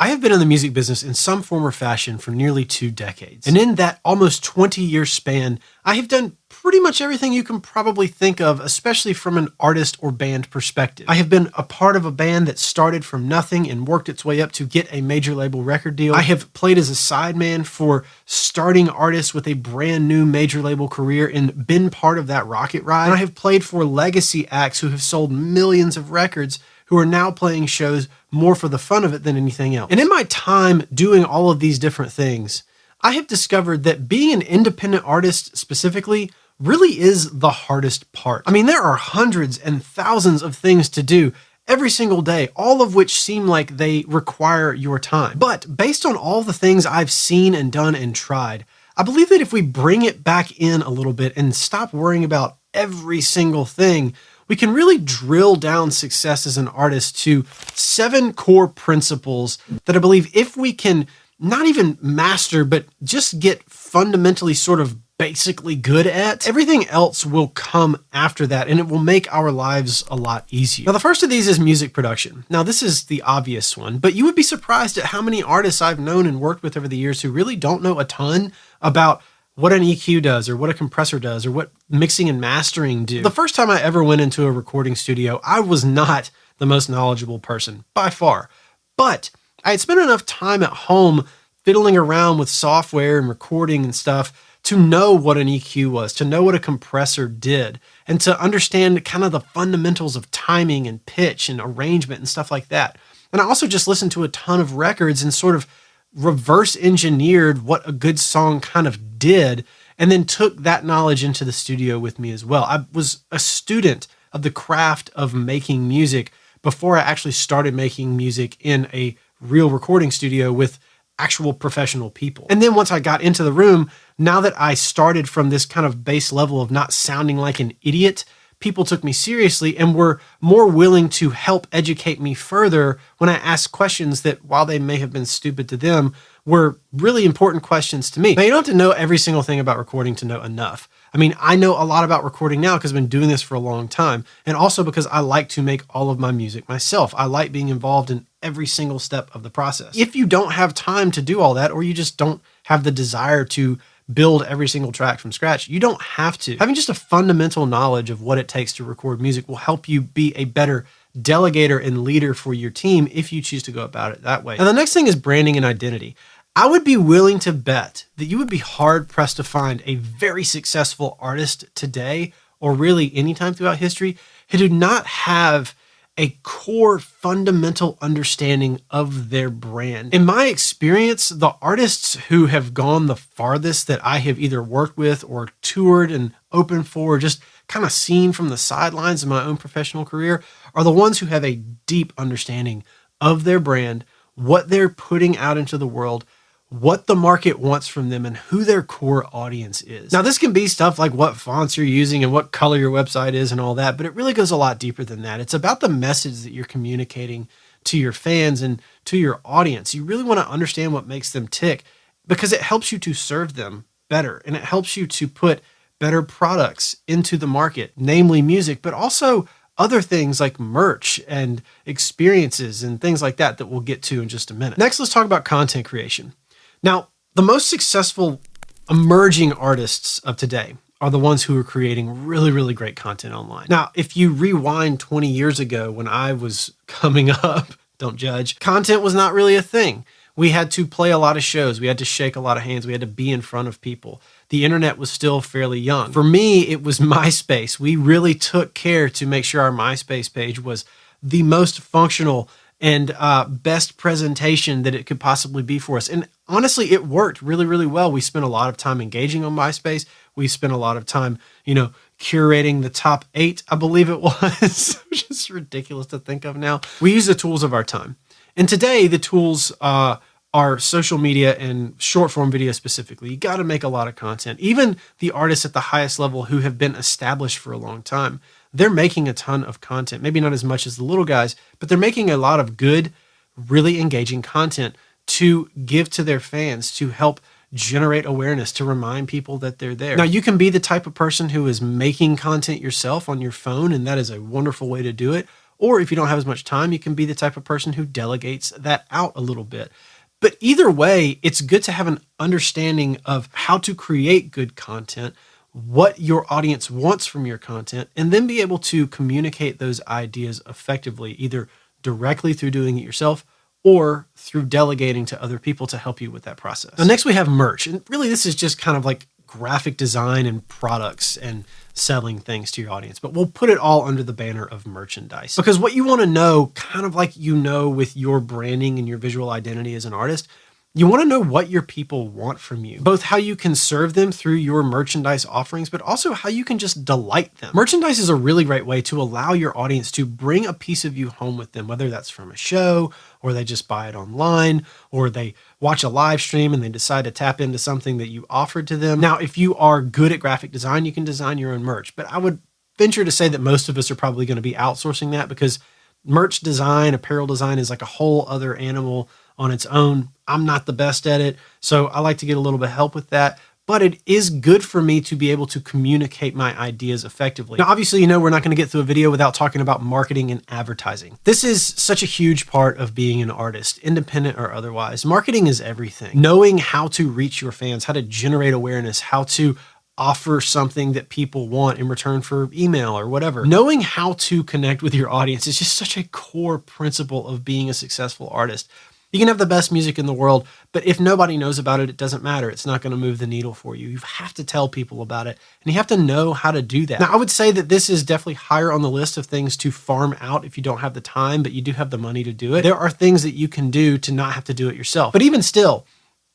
I have been in the music business in some form or fashion for nearly 2 decades. And in that almost 20-year span, I have done pretty much everything you can probably think of, especially from an artist or band perspective. I have been a part of a band that started from nothing and worked its way up to get a major label record deal. I have played as a sideman for starting artists with a brand new major label career and been part of that rocket ride. And I have played for legacy acts who have sold millions of records who are now playing shows more for the fun of it than anything else. And in my time doing all of these different things, I have discovered that being an independent artist specifically really is the hardest part. I mean, there are hundreds and thousands of things to do every single day, all of which seem like they require your time. But based on all the things I've seen and done and tried, I believe that if we bring it back in a little bit and stop worrying about every single thing, we can really drill down success as an artist to 7 core principles that I believe if we can not even master, but just get fundamentally sort of basically good at, everything else will come after that and it will make our lives a lot easier. Now, the first of these is music production. Now, this is the obvious one, but you would be surprised at how many artists I've known and worked with over the years who really don't know a ton about what an EQ does or what a compressor does or what mixing and mastering do. The first time I ever went into a recording studio, I was not the most knowledgeable person by far, but I had spent enough time at home fiddling around with software and recording and stuff to know what an EQ was, to know what a compressor did, and to understand kind of the fundamentals of timing and pitch and arrangement and stuff like that. And I also just listened to a ton of records and sort of reverse engineered what a good song kind of did, and then took that knowledge into the studio with me as well. I was a student of the craft of making music before I actually started making music in a real recording studio with actual professional people. And then once I got into the room, now that I started from this kind of base level of not sounding like an idiot, people took me seriously and were more willing to help educate me further when I asked questions that, while they may have been stupid to them, were really important questions to me. Now, you don't have to know every single thing about recording to know enough. I mean, I know a lot about recording now because I've been doing this for a long time, and also because I like to make all of my music myself. I like being involved in every single step of the process. If you don't have time to do all that, or you just don't have the desire to build every single track from scratch, you don't have to. Having just a fundamental knowledge of what it takes to record music will help you be a better delegator and leader for your team if you choose to go about it that way. Now, the next thing is branding and identity. I would be willing to bet that you would be hard pressed to find a very successful artist today, or really anytime throughout history, who do not have a core fundamental understanding of their brand. In my experience, the artists who have gone the farthest that I have either worked with or toured and opened for, or just kind of seen from the sidelines in my own professional career, are the ones who have a deep understanding of their brand, what they're putting out into the world, what the market wants from them, and who their core audience is. Now, this can be stuff like what fonts you're using and what color your website is and all that, but it really goes a lot deeper than that. It's about the message that you're communicating to your fans and to your audience. You really want to understand what makes them tick, because it helps you to serve them better, and it helps you to put better products into the market, namely music, but also other things like merch and experiences and things like that we'll get to in just a minute. Next, let's talk about content creation. Now, the most successful emerging artists of today are the ones who are creating really, really great content online. Now, if you rewind 20 years ago when I was coming up, don't judge, content was not really a thing. We had to play a lot of shows. We had to shake a lot of hands. We had to be in front of people. The internet was still fairly young. For me, it was MySpace. We really took care to make sure our MySpace page was the most functional and best presentation that it could possibly be for us. And honestly, it worked really, really well. We spent a lot of time engaging on MySpace. We spent a lot of time, curating the top 8, I believe it was, which is ridiculous to think of now. We use the tools of our time. And today, the tools are social media and short form video specifically. You got to make a lot of content. Even the artists at the highest level who have been established for a long time, they're making a ton of content. Maybe not as much as the little guys, but they're making a lot of good, really engaging content to give to their fans, to help generate awareness, to remind people that they're there. Now, you can be the type of person who is making content yourself on your phone, and that is a wonderful way to do it. Or if you don't have as much time, you can be the type of person who delegates that out a little bit. But either way, it's good to have an understanding of how to create good content, what your audience wants from your content, and then be able to communicate those ideas effectively, either directly through doing it yourself or through delegating to other people to help you with that process. Now, next we have merch. And really, this is just kind of like graphic design and products and selling things to your audience, but we'll put it all under the banner of merchandise. Because what you want to know, kind of like you know with your branding and your visual identity as an artist, you want to know what your people want from you, both how you can serve them through your merchandise offerings, but also how you can just delight them. Merchandise is a really great way to allow your audience to bring a piece of you home with them, whether that's from a show or they just buy it online or they watch a live stream and they decide to tap into something that you offered to them. Now, if you are good at graphic design, you can design your own merch, but I would venture to say that most of us are probably going to be outsourcing that because merch design, apparel design is like a whole other animal on its own. I'm not the best at it, so I like to get a little bit of help with that. But it is good for me to be able to communicate my ideas effectively. Now, obviously, we're not going to get through a video without talking about marketing and advertising. This is such a huge part of being an artist, independent or otherwise. Marketing is everything. Knowing how to reach your fans, how to generate awareness, how to offer something that people want in return for email or whatever. Knowing how to connect with your audience is just such a core principle of being a successful artist. You can have the best music in the world, but if nobody knows about it, it doesn't matter. It's not going to move the needle for you. You have to tell people about it, and you have to know how to do that. Now, I would say that this is definitely higher on the list of things to farm out if you don't have the time, but you do have the money to do it. There are things that you can do to not have to do it yourself. But even still,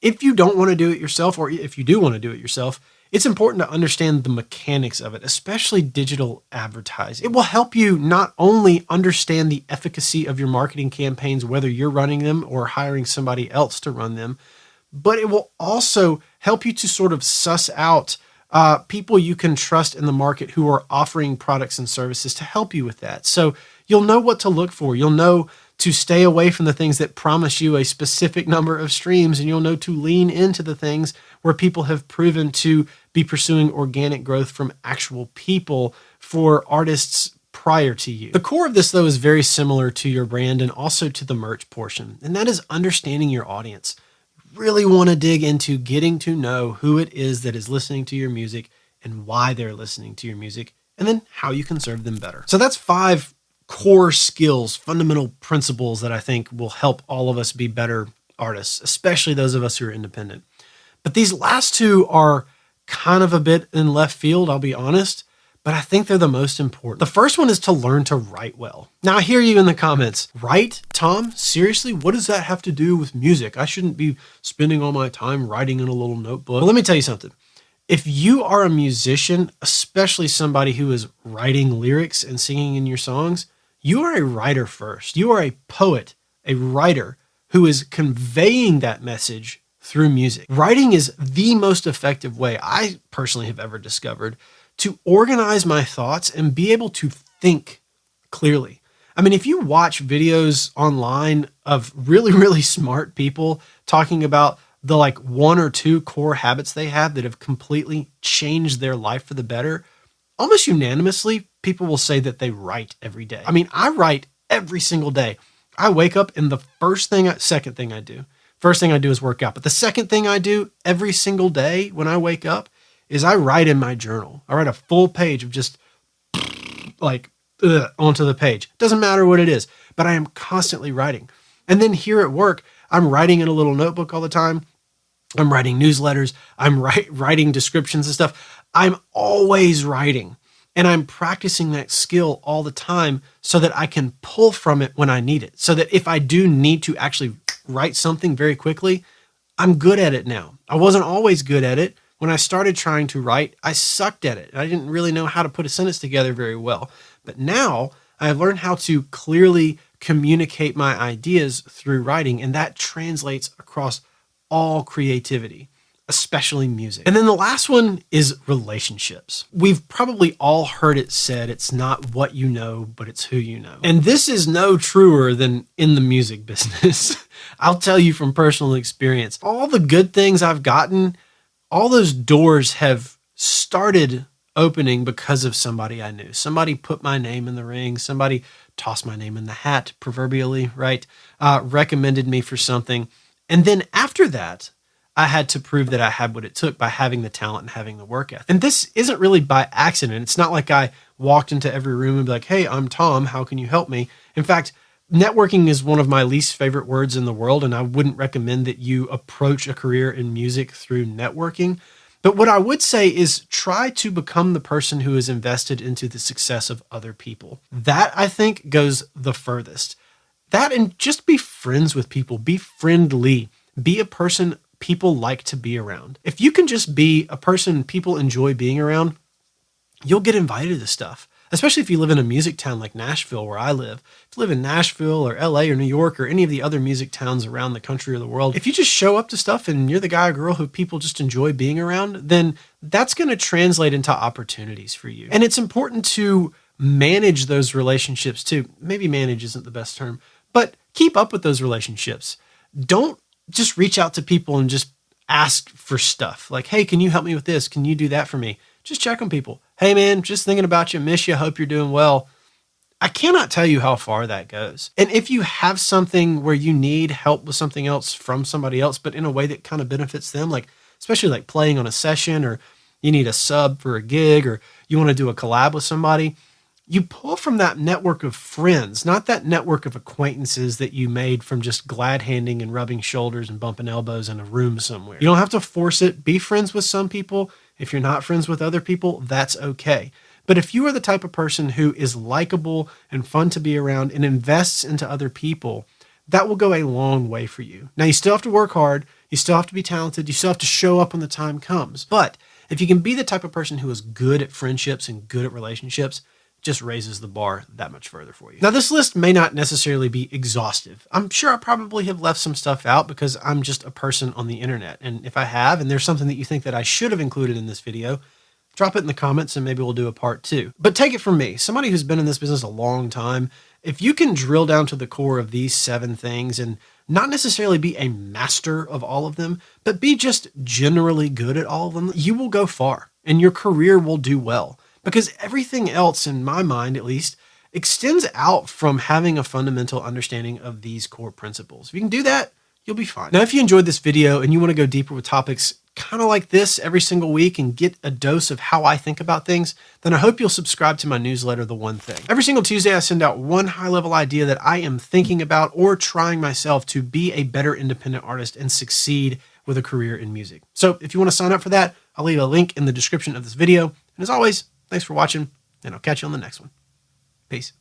if you don't want to do it yourself, or if you do want to do it yourself, it's important to understand the mechanics of it, especially digital advertising. It will help you not only understand the efficacy of your marketing campaigns, whether you're running them or hiring somebody else to run them, but it will also help you to sort of suss out people you can trust in the market who are offering products and services to help you with that. So you'll know what to look for. You'll know to stay away from the things that promise you a specific number of streams, and you'll know to lean into the things where people have proven to be pursuing organic growth from actual people for artists prior to you. The core of this, though, is very similar to your brand and also to the merch portion, and that is understanding your audience. You really want to dig into getting to know who it is that is listening to your music and why they're listening to your music, and then how you can serve them better. So that's 5 core skills, fundamental principles that I think will help all of us be better artists, especially those of us who are independent. But these last 2 are kind of a bit in left field, I'll be honest, but I think they're the most important. The first one is to learn to write well. Now, I hear you in the comments, write, Tom? Seriously? What does that have to do with music? I shouldn't be spending all my time writing in a little notebook. Well, let me tell you something. If you are a musician, especially somebody who is writing lyrics and singing in your songs, you are a writer first. You are a poet, a writer who is conveying that message through music. Writing is the most effective way I personally have ever discovered to organize my thoughts and be able to think clearly. I mean, if you watch videos online of really, really smart people talking about the 1 or 2 core habits they have that have completely changed their life for the better, almost unanimously, people will say that they write every day. I mean, I write every single day. I wake up and the first thing I do is work out. But the second thing I do every single day when I wake up is I write in my journal. I write a full page of just onto the page. Doesn't matter what it is, but I am constantly writing. And then here at work, I'm writing in a little notebook all the time. I'm writing newsletters. I'm writing descriptions and stuff. I'm always writing. And I'm practicing that skill all the time so that I can pull from it when I need it. So that if I do need to actually write something very quickly, I'm good at it now. I wasn't always good at it. When I started trying to write, I sucked at it. I didn't really know how to put a sentence together very well. But now I've learned how to clearly communicate my ideas through writing, and that translates across all creativity, especially music. And then the last one is relationships. We've probably all heard it said, it's not what you know, but it's who you know. And this is no truer than in the music business. I'll tell you from personal experience, all the good things I've gotten, all those doors have started opening because of somebody I knew. Somebody put my name in the ring. Somebody toss my name in the hat, proverbially, right? Recommended me for something. And then after that, I had to prove that I had what it took by having the talent and having the work ethic. And this isn't really by accident. It's not like I walked into every room and be like, hey, I'm Tom. How can you help me? In fact, networking is one of my least favorite words in the world, and I wouldn't recommend that you approach a career in music through networking. But what I would say is try to become the person who is invested into the success of other people. That, I think, goes the furthest. That, and just be friends with people. Be friendly. Be a person people like to be around. If you can just be a person people enjoy being around, you'll get invited to stuff. Especially if you live in a music town like Nashville, where I live. If you live in Nashville or LA or New York or any of the other music towns around the country or the world, if you just show up to stuff and you're the guy or girl who people just enjoy being around, then that's going to translate into opportunities for you. And it's important to manage those relationships too. Maybe manage isn't the best term, but keep up with those relationships. Don't just reach out to people and just ask for stuff like, hey, can you help me with this? Can you do that for me? Just check on people. Hey man, just thinking about you, miss you, hope you're doing well. I cannot tell you how far that goes. And if you have something where you need help with something else from somebody else, but in a way that kind of benefits them, like especially like playing on a session, or you need a sub for a gig, or you want to do a collab with somebody, you pull from that network of friends, not that network of acquaintances that you made from just glad handing and rubbing shoulders and bumping elbows in a room somewhere. You don't have to force it. Be friends with some people. If you're not friends with other people, that's okay. But if you are the type of person who is likable and fun to be around and invests into other people, that will go a long way for you. Now, you still have to work hard. You still have to be talented. You still have to show up when the time comes. But if you can be the type of person who is good at friendships and good at relationships, just raises the bar that much further for you. Now, this list may not necessarily be exhaustive. I'm sure I probably have left some stuff out because I'm just a person on the internet. And if I have, and there's something that you think that I should have included in this video, drop it in the comments and maybe we'll do a part 2. But take it from me, somebody who's been in this business a long time, if you can drill down to the core of these 7 things and not necessarily be a master of all of them, but be just generally good at all of them, you will go far and your career will do well. Because everything else, in my mind at least, extends out from having a fundamental understanding of these core principles. If you can do that, you'll be fine. Now, if you enjoyed this video and you want to go deeper with topics kind of like this every single week and get a dose of how I think about things, then I hope you'll subscribe to my newsletter, The One Thing. Every single Tuesday, I send out one high-level idea that I am thinking about or trying myself to be a better independent artist and succeed with a career in music. So if you want to sign up for that, I'll leave a link in the description of this video. And as always, thanks for watching, and I'll catch you on the next one. Peace.